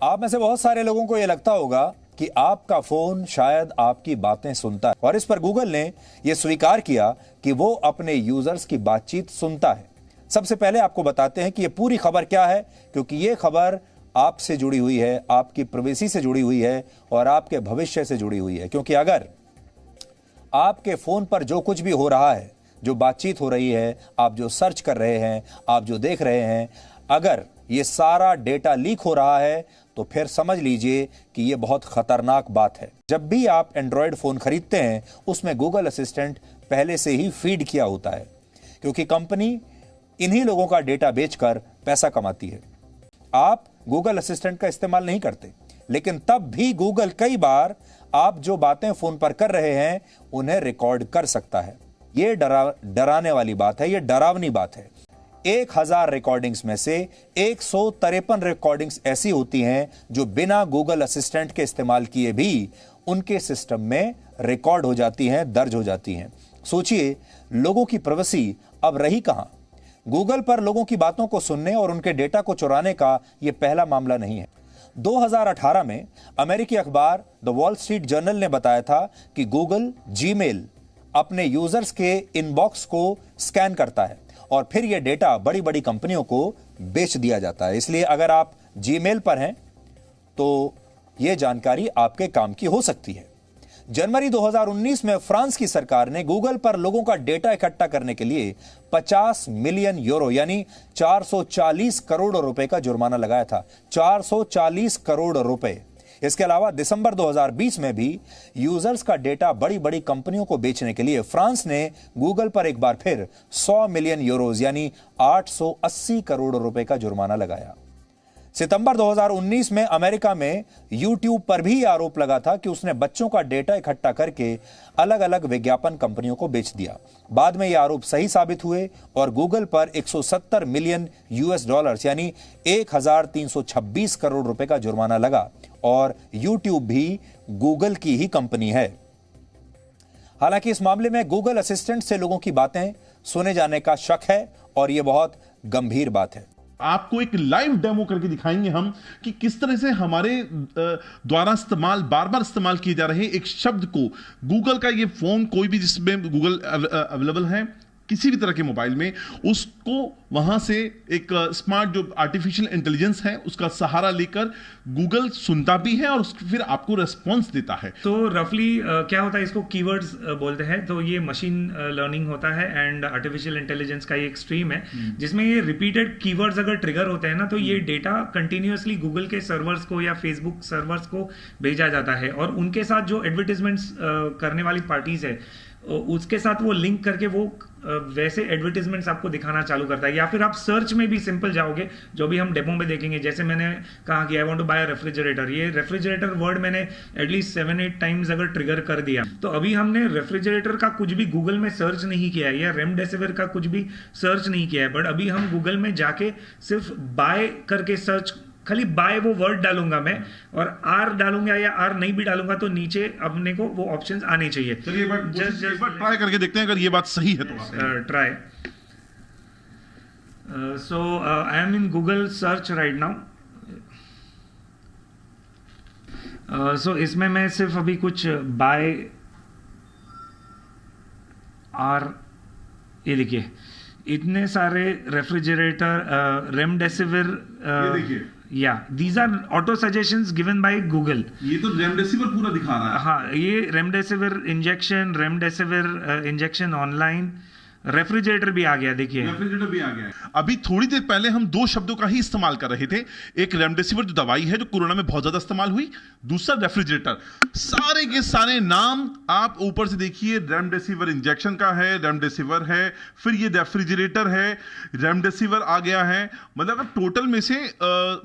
आप में से बहुत सारे लोगों को यह लगता होगा कि आपका फोन शायद आपकी बातें सुनता है, और इस पर गूगल ने यह स्वीकार किया कि वो अपने यूजर्स की बातचीत सुनता है। सबसे पहले आपको बताते हैं कि यह पूरी खबर क्या है, क्योंकि यह खबर आपसे जुड़ी हुई है, आपकी प्राइवेसी से जुड़ी हुई है और आपके भविष्य से जुड़ी हुई है। क्योंकि अगर आपके फोन पर जो कुछ भी हो रहा है, जो बातचीत हो रही है, आप जो सर्च कर रहे हैं, आप जो देख रहे हैं, अगर ये सारा डेटा लीक हो रहा है तो फिर समझ लीजिए कि ये बहुत खतरनाक बात है। जब भी आप एंड्रॉयड फोन खरीदते हैं उसमें गूगल असिस्टेंट पहले से ही फीड किया होता है, क्योंकि कंपनी इन्हीं लोगों का डेटा बेचकर पैसा कमाती है। आप गूगल असिस्टेंट का इस्तेमाल नहीं करते, लेकिन तब भी गूगल कई बार आप जो बातें फोन पर कर रहे हैं उन्हें रिकॉर्ड कर सकता है। यह डराने वाली बात है, यह डरावनी बात है। 1000 रिकॉर्डिंग्स में से 153 रिकॉर्डिंग्स ऐसी होती हैं जो बिना गूगल असिस्टेंट के इस्तेमाल किए भी उनके सिस्टम में रिकॉर्ड हो जाती हैं, दर्ज हो जाती हैं। सोचिए, लोगों की प्राइवेसी अब रही कहां। गूगल पर लोगों की बातों को सुनने और उनके डेटा को चुराने का यह पहला मामला नहीं है। 2018 में अमेरिकी अखबार द वॉल स्ट्रीट जर्नल ने बताया था कि गूगल जीमेल अपने यूजर्स के इनबॉक्स को स्कैन करता है और फिर यह डेटा बड़ी बड़ी कंपनियों को बेच दिया जाता है। इसलिए अगर आप जीमेल पर हैं तो यह जानकारी आपके काम की हो सकती है। जनवरी 2019 में फ्रांस की सरकार ने गूगल पर लोगों का डेटा इकट्ठा करने के लिए 50 मिलियन यूरो यानी 440 करोड़ रुपए का जुर्माना लगाया था। 440 करोड़ रुपए। इसके अलावा दिसंबर 2020 में भी यूजर्स का डेटा बड़ी बड़ी कंपनियों को बेचने के लिए फ्रांस ने गूगल पर एक बार फिर 100 मिलियन यूरोज यानी 880 करोड़ रुपए का जुर्माना लगाया। सितंबर 2019 में अमेरिका में यूट्यूब पर भी आरोप लगा था कि उसने बच्चों का डेटा इकट्ठा करके अलग अलग विज्ञापन कंपनियों को बेच दिया। बाद में यह आरोप सही साबित हुए और गूगल पर 170 मिलियन यूएस डॉलर्स यानी 1326 करोड़ रुपए का जुर्माना लगा और यूट्यूब भी गूगल की ही कंपनी है। हालांकि इस मामले में गूगल असिस्टेंट से लोगों की बातें सुने जाने का शक है और यह बहुत गंभीर बात है। आपको एक लाइव डेमो करके दिखाएंगे हम कि किस तरह से हमारे द्वारा बार बार इस्तेमाल किए जा रहे एक शब्द को गूगल का ये फोन, कोई भी जिसमें गूगल अवेलेबल है किसी भी तरह के मोबाइल में, उसको वहां से एक स्मार्ट जो आर्टिफिशियल इंटेलिजेंस है उसका सहारा लेकर गूगल सुनता भी है और फिर आपको रेस्पॉन्स देता है। तो रफली क्या होता है, इसको कीवर्ड्स बोलते हैं। तो ये मशीन लर्निंग होता है एंड आर्टिफिशियल इंटेलिजेंस का ये एक स्ट्रीम है जिसमें ये रिपीटेड कीवर्ड्स अगर ट्रिगर होते हैं ना तो ये डेटा कंटिन्यूअसली गूगल के सर्वर्स को या फेसबुक सर्वर्स को भेजा जाता है और उनके साथ जो एडवर्टीजमेंट्स करने वाली पार्टीज है उसके साथ वो लिंक करके वो वैसे एडवर्टीजमेंट्स आपको दिखाना चालू करता है। या फिर आप सर्च में भी सिंपल जाओगे, जो भी हम डेमो में देखेंगे, जैसे मैंने कहा कि I want to buy refrigerator, ये रेफ्रिजरेटर वर्ड मैंने एटलीस्ट 7-8 टाइम्स अगर ट्रिगर कर दिया तो अभी हमने रेफ्रिजरेटर का कुछ भी गूगल में सर्च नहीं किया है या रेमडेसिविर का कुछ भी सर्च नहीं किया है, बट अभी हम गूगल में जाके सिर्फ बाय करके सर्च, खाली बाय वो वर्ड डालूंगा मैं और आर डालूंगा या आर नहीं भी डालूंगा तो नीचे अपने को वो ऑप्शंस आने चाहिए। चलिए एक बार ट्राई करके देखते हैं अगर ये बात सही है तो। Try. So I am in Google search right now. So इसमें मैं सिर्फ अभी कुछ बाय आर, ये देखिए इतने सारे रेफ्रिजरेटर, रेमडेसिविर, या these are auto suggestions given by Google. ये तो रेमडेसिविर पूरा दिखा रहा है। हाँ, ये रेमडेसिविर इंजेक्शन ऑनलाइन, रेफ्रिजरेटर भी आ गया, देखिए रेफ्रिजरेटर भी आ गया है। अभी थोड़ी देर पहले हम दो शब्दों का ही इस्तेमाल कर रहे थे, एक रेमडेसिविर जो दवाई है जो कोरोना में बहुत ज्यादा इस्तेमाल हुई, दूसरा रेफ्रिजरेटर। सारे के सारे नाम आप ऊपर से देखिए, रेमडेसिविर इंजेक्शन का है, रेमडेसिविर है, फिर ये रेफ्रिजरेटर है, रेमडेसिविर आ गया है। मतलब टोटल में से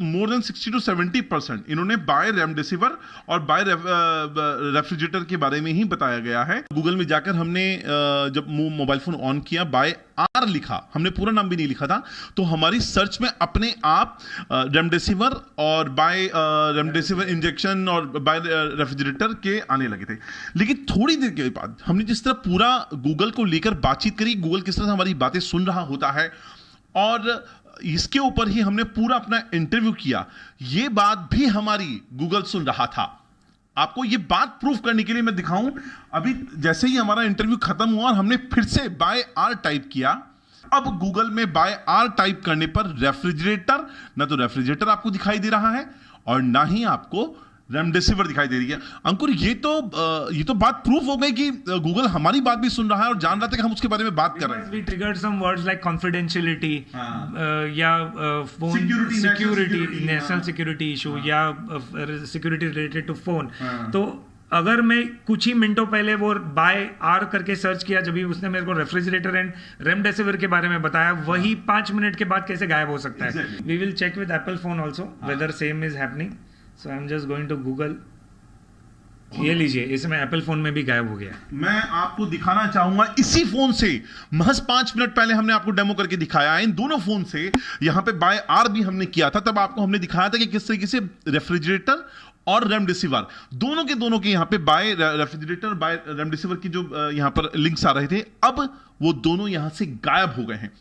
मोर देन 60 to 70% इन्होंने बाय रेमडेसिविर और बाय रेफ्रिजरेटर के बारे में ही बताया गया है। गूगल में जाकर हमने जब मोबाइल फोन ऑन किया, बाय आर लिखा, हमने पूरा नाम भी नहीं लिखा था, तो हमारी सर्च में अपने आप रेमडेसिविर और बाय रेमडेसिविर इंजेक्शन और बाय रेफ्रिजरेटर के आने लगे थे। लेकिन थोड़ी देर के बाद हमने जिस तरह पूरा गूगल को लेकर बातचीत करी, गूगल किस तरह से हमारी बातें सुन रहा होता है और इसके ऊपर ही हमने पूरा अपना इंटरव्यू किया। ये बात भी हमारी गूगल सुन रहा था। आपको ये बात प्रूफ करने के लिए मैं दिखाऊं, अभी जैसे ही हमारा इंटरव्यू खत्म हुआ और हमने फिर से बाय आर टाइप किया, अब गूगल में बाय आर टाइप करने पर रेफ्रिजरेटर, ना तो रेफ्रिजरेटर आपको दिखाई दे रहा है और ना ही आपको रेमडेसिविर दिखाई दे रही है। अंकुर, ये तो बात प्रूफ हो गई कि गूगल हमारी बात भी सुन रहा है और जान रहा था कि हम उसके बारे में बात कर रहे हैं। We triggered some words like confidentiality या phone security, national security issue या security related to phone। तो अगर मैं कुछ ही मिनटों पहले वो बाय आर करके सर्च किया, जब भी उसने मेरे को रेफ्रिजरेटर एंड रेमडेसिविर के बारे में बताया, वही 5 मिनट के बाद कैसे गायब हो सकता है? We will check with Apple phone also whether same is happening. So I am just going to Google. ये लीजिए, इसमें एप्पल फोन में भी गायब हो गया। मैं आपको दिखाना चाहूंगा इसी फोन से, महज 5 मिनट पहले हमने आपको डेमो करके दिखाया है। इन दोनों फोन से यहाँ पे बाय आर भी हमने किया था, तब आपको हमने दिखाया था कि किस तरीके से रेफ्रिजरेटर और रेमडेसिविर दोनों के यहाँ पे बाय रेफ्रिजरेटर बाय रेमडेसिविर की जो यहाँ पर लिंक्स आ रहे थे, अब वो दोनों यहाँ से गायब हो गए हैं।